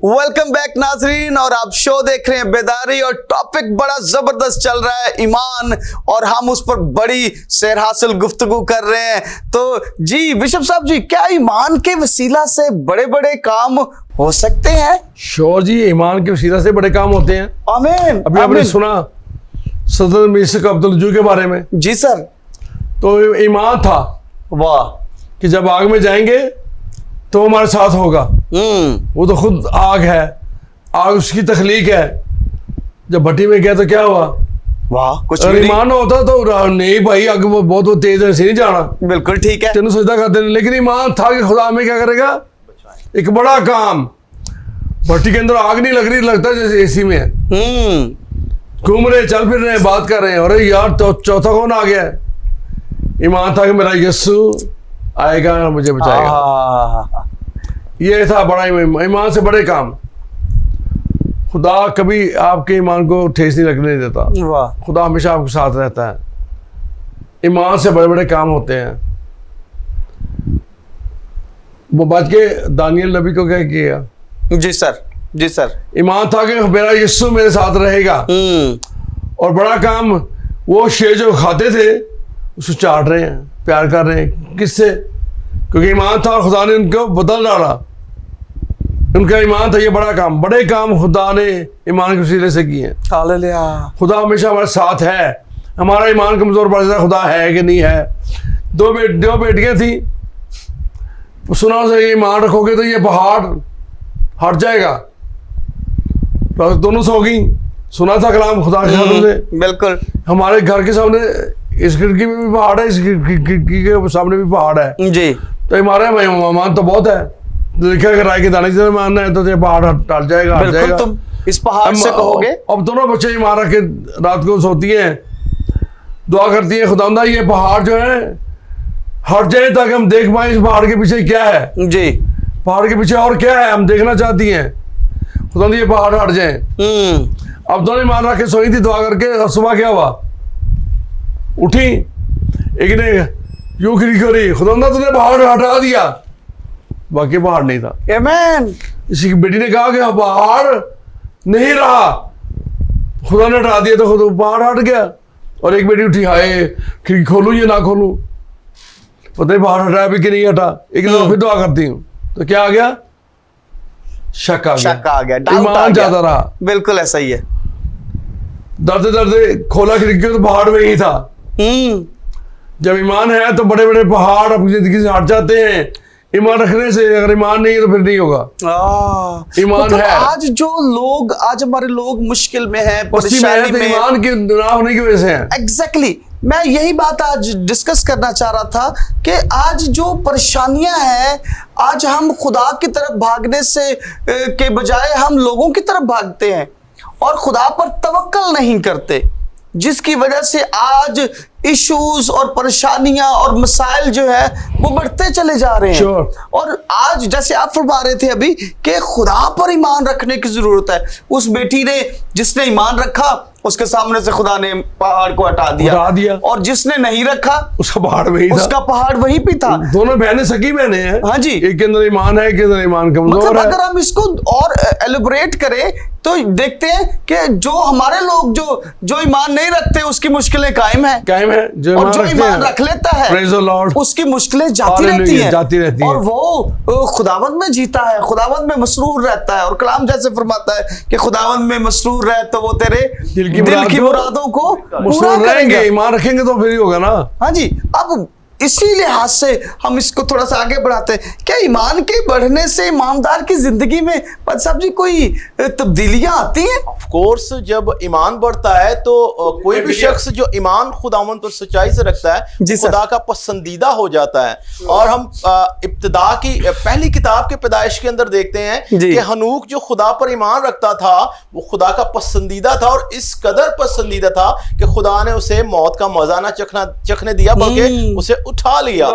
Welcome back नाजरीन, और आप शो देख रहे हैं बेदारी और टॉपिक बड़ा जबरदस्त चल रहा है ईमान, और हम उस पर बड़ी सैर हासिल गुफ्तगू कर रहे हैं। तो जी बिशप साहब जी, क्या ईमान के वसीला से बड़े बड़े काम हो सकते हैं? श्योर जी, ईमान के वसीला से बड़े काम होते हैं। आमीन। अभी आपने सुना सदर मिस्र अब्दुल के बारे में? जी सर। तो ईमान था वाह कि जब आग में जाएंगे तो हमारे साथ होगा। वो तो खुद आग है, आग उसकी तख्लीक है। जब भट्टी में गया तो क्या हुआ? वाह, कुछ अगर भी ईमान होता तो नहीं भाई, आग बहुत तेज है, नहीं जाना। बिल्कुल ठीक है। तेन सजदा कर देने, लेकिन ईमान था कि खुदा में क्या करेगा, एक बड़ा काम। भट्टी के अंदर आग नहीं लग रही, लगता जैसे एसी में है। घूम रहे, चल फिर रहे, बात कर रहे हैं। अरे यार, तो चौथा कौन आ गया है? ईमान था कि मेरा यस्सु आएगा, मुझे बचाएगा। ये था बड़ा ईमान से बड़े काम। खुदा कभी आपके ईमान को ठेस नहीं लगने देता। वाह। खुदा हमेशा आपके साथ रहता है। ईमान से बड़े बड़े काम होते हैं। वो बात के दानियल नबी को क्या किया? जी सर, जी सर। ईमान था कि मेरा यीशु मेरे साथ रहेगा। और बड़ा काम, वो शेर जो खाते थे उसको चाट रहे हैं, प्यार कर रहे हैं। किससे? क्योंकि ईमान था और खुदा ने उनको बदल डाला। उनका ईमान था। ये बड़ा काम, बड़े काम खुदा ने ईमान के वसीले से किए। हालेलुया। खुदा हमेशा हमारे साथ है। हमारा ईमान कमजोर पड़ जाता है, खुदा है कि नहीं है। दो बेटियां थी, सुना से ईमान रखोगे तो ये पहाड़ हट जाएगा। तो दोनों सो गई। सुना था कलाम खुदा के हाथों से। बिल्कुल। हमारे घर के सामने इस खिड़की में भी पहाड़ है, इस खिड़की के सामने भी पहाड़ है। जी। तो हमारे मेहमान तो बहुत है। देखा कि राय के दाने से मानना है तो पहाड़ टल जाएगा, हट जाएगा। तुम इस पहाड़ से कहोगे। अब दोनों बच्चे ईमान रख के रात को सोती हैं, दुआ करती है, खुदावंदा ये पहाड़ जो है हट जाए ताकि हम देख पाए इस पहाड़ के पीछे क्या है। जी। पहाड़ के पीछे और क्या है, हम देखना चाहती हैं। खुदावंदा ये पहाड़ हट जाए। अब दोनों ईमान रख के सोई थी दुआ करके। और सुबह क्या हुआ? उठी, एक ने यूं खिड़की करी, खुदावंदा तूने पहाड़ हटा दिया। बाकी पहाड़ नहीं था। आमीन। इसी की बेटी ने कहा कि पहाड़ नहीं रहा, खुदा ने हटा दिया तो खुद पहाड़ हट गया। और एक बेटी उठी, हाय खिड़की खोलूं या ना खोलूं, पता नहीं पहाड़ हटाया भी कि नहीं हटा। एक दिन फिर दुआ करती हूँ तो क्या आ गया? शक आ गया। शक आ गया, ईमान ज्यादा रहा। बिल्कुल ऐसा ही है। डरते डरते खोला खिड़की तो पहाड़ में ही था। जब ईमान है तो बड़े बड़े पहाड़ अपनी जिंदगी से हट जाते हैं ईमान रखने से। अगर ईमान नहीं है तो फिर नहीं होगा। ईमान मतलब है। आज जो लोग, आज हमारे लोग मुश्किल में हैं, परेशानी में, ईमान के ना होने की वजह से है। एग्जैक्टली। मैं यही बात आज डिस्कस करना चाह रहा था कि आज जो परेशानियां हैं, आज हम खुदा की तरफ भागने से के बजाय हम लोगों की तरफ भागते हैं और खुदा पर तवक्कल नहीं करते, जिसकी वजह से आज इश्यूज और परेशानियां और मसाइल जो है वो बढ़ते चले जा रहे हैं। और आज जैसे आप फरमा रहे थे अभी कि खुदा पर ईमान रखने की जरूरत है। उस बेटी ने, जिसने ईमान रखा, उसके सामने से खुदा ने पहाड़ को हटा दिया। और जिसने नहीं रखा, उसका पहाड़ वही था। उसका पहाड़ वहीं पे था। दोनों बहनें सगी बहनें हैं। हाँ जी। एक के अंदर ईमान है, एक के अंदर ईमान कमजोर मतलब है। अगर हम इसको और एलिब्रेट करें तो देखते हैं कि जो हमारे लोग जो ईमान नहीं रखते उसकी मुश्किलें कायम है। और जो ईमान रख लेता है उसकी मुश्किलें जाती रहती हैं। और वो खुदावंद में जीता है, खुदावंद में मसरूर रहता है। और कलाम जैसे फरमाता है कि खुदावंद में मसरूर रहे तो वो तेरे दिल की मुरादों को पूरा करेंगे। ईमान रखेंगे तो फिर ही होगा ना। हाँ जी। अब इसी लिहाज से हम इसको थोड़ा सा आगे बढ़ाते हैं। क्या ईमान के बढ़ने से ईमानदार की जिंदगी में साहब जी कोई तब्दीलियां आती हैं? ऑफ कोर्स, जब ईमान बढ़ता है तो कोई भी शख्स जो ईमान खुदावंद पर सच्चाई से रखता है खुदा का पसंदीदा हो जाता है। और हम इब्तिदा की पहली किताब के पैदाइश के अंदर देखते हैं कि हनूक जो खुदा पर ईमान रखता था वो खुदा का पसंदीदा था। और इस कदर पसंदीदा था कि खुदा ने उसे मौत का मजा ना चखने दिया, बल्कि उसे उठा लिया।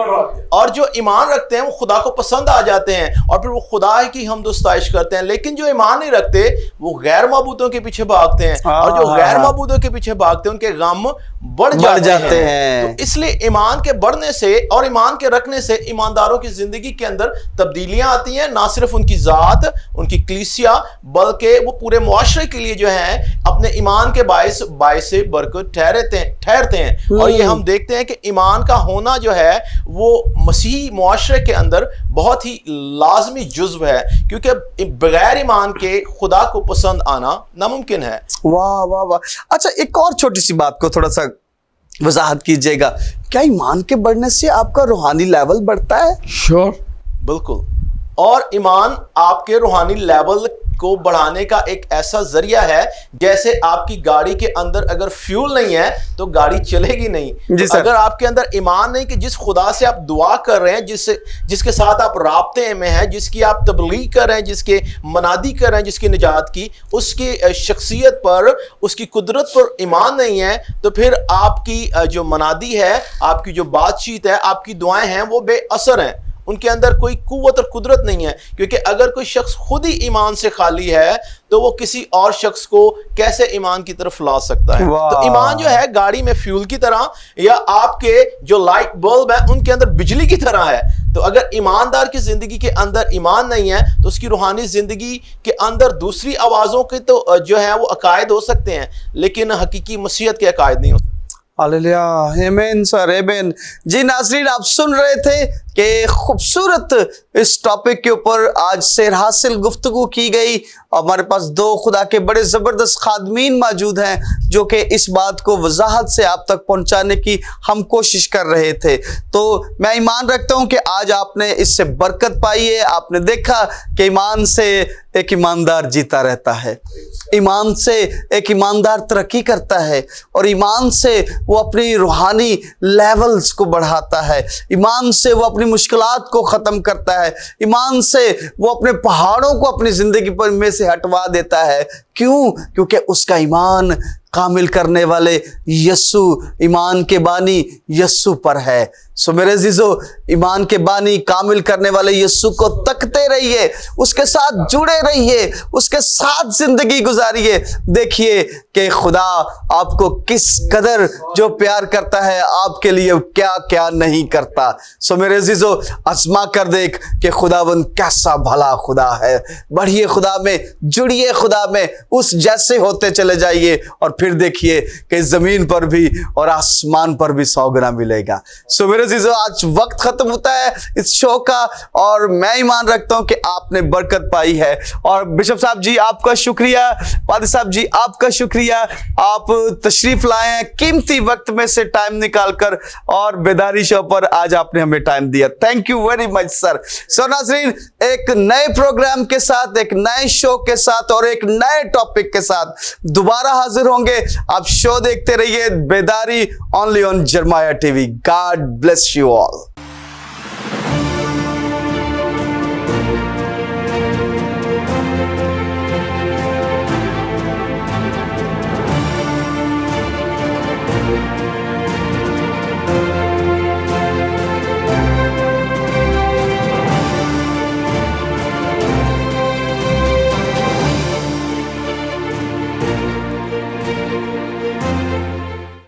और जो ईमान रखते हैं वो खुदा को पसंद आ जाते हैं और फिर वो खुदा की हमदो सताइश करते हैं। लेकिन जो ईमान नहीं रखते वो गैर माबूदों के पीछे भागते हैं, और जो गैर माबूदों के पीछे भागते हैं उनके गम बढ़ जाते हैं। तो इसलिए ईमान के बढ़ने से और ईमान के रखने से ईमानदारों की जिंदगी के अंदर तब्दीलियां आती हैं, ना सिर्फ उनकी जात, उनकी कलीसिया, बल्कि वो पूरे मुआशरे के लिए जो है अपने ईमान के बायस से बरकत ठहरते हैं। और ये हम देखते हैं कि ईमान का होना जो है वो मसीही मुआशरे के अंदर बहुत ही लाजमी जुज़्व है, क्योंकि बगैर ईमान के खुदा को पसंद आना नामुमकिन है। वाह वाह वाह। अच्छा, एक और छोटी सी बात को थोड़ा सा वजाहत कीजिएगा, क्या ईमान के बढ़ने से आपका रूहानी लेवल बढ़ता है? श्योर, बिल्कुल। और ईमान आपके रूहानी लेवल को बढ़ाने का एक ऐसा जरिया है, जैसे आपकी गाड़ी के अंदर अगर फ्यूल नहीं है तो गाड़ी चलेगी नहीं। जी तो अगर आपके अंदर ईमान नहीं कि जिस खुदा से आप दुआ कर रहे हैं, जिसके साथ आप राब्ते में हैं, जिसकी आप तबलीग कर रहे हैं, जिसके मनादी कर रहे हैं, जिसकी निजात की, उसकी शख्सियत पर, उसकी कुदरत पर ईमान नहीं है, तो फिर आपकी जो मनादी है, आपकी जो बातचीत है, आपकी दुआएं हैं, वो बेअसर हैं। उनके अंदर कोई कुव्वत और कुदरत नहीं है, क्योंकि अगर कोई शख्स खुद ही ईमान से खाली है तो वो किसी और शख्स को कैसे ईमान की तरफ ला सकता है। तो ईमान जो है गाड़ी में फ्यूल की तरह, या आपके जो लाइट बल्ब है उनके अंदर बिजली की तरह है। तो अगर ईमानदार की जिंदगी के अंदर ईमान नहीं है तो उसकी रूहानी जिंदगी के अंदर दूसरी आवाजों के तो जो है वो अकायद हो सकते हैं, लेकिन हकीकी मसीहत के अकायद नहीं हो सकते। हालेलुया, आमीन सर, आमीन। जी नाज़रीन, आप सुन रहे थे कि खूबसूरत इस टॉपिक के ऊपर आज सेर हासिल गुफ्तगू की गई। हमारे पास दो खुदा के बड़े ज़बरदस्त खादमीन मौजूद हैं जो कि इस बात को वजाहत से आप तक पहुंचाने की हम कोशिश कर रहे थे। तो मैं ईमान रखता हूं कि आज आपने इससे बरकत पाई है। आपने देखा कि ईमान से एक ईमानदार जीता रहता है, ईमान से एक ईमानदार तरक्की करता है, और ईमान से वो अपनी रूहानी लेवल्स को बढ़ाता है, ईमान से वो अपनी मुश्किलात को ख़त्म करता है, ईमान से वो अपने पहाड़ों को अपनी ज़िंदगी पर में से हटवा देता है। क्यों? क्योंकि उसका ईमान कामिल करने वाले यस्सु, ईमान के बानी यस्सु पर है। सो मेरे अजीजों, ईमान के बानी कामिल करने वाले यस्सु को तकते रहिए, उसके साथ जुड़े रहिए, उसके साथ जिंदगी गुजारिए। देखिए कि खुदा आपको किस कदर जो प्यार करता है, आपके लिए क्या क्या नहीं करता। सो मेरे अजीजों, आजमा कर देख कि खुदावंद कैसा भला खुदा है। बढ़िए खुदा में, जुड़िए खुदा में, उस जैसे होते चले जाइए, और फिर देखिए कि जमीन पर भी और आसमान पर भी 100 गुना मिलेगा। सो मेरे अजीजों, आज वक्त खत्म होता है इस शो का, और मैं ईमान रखता हूं कि आपने बरकत पाई है। और बिशप साहब जी आपका शुक्रिया, पादी साहब जी आपका शुक्रिया, आप तशरीफ लाए हैं कीमती वक्त में से टाइम निकालकर, और बेदारी शो पर आज आपने हमें टाइम दिया। Thank you very much sir. So नाज़रीन, एक नए प्रोग्राम के साथ, एक नए शो के साथ और एक नए टॉपिक के साथ दोबारा हाजिर होंगे। आप शो देखते रहिए बेदारी, ओनली ऑन जरमाया TV. God bless you all.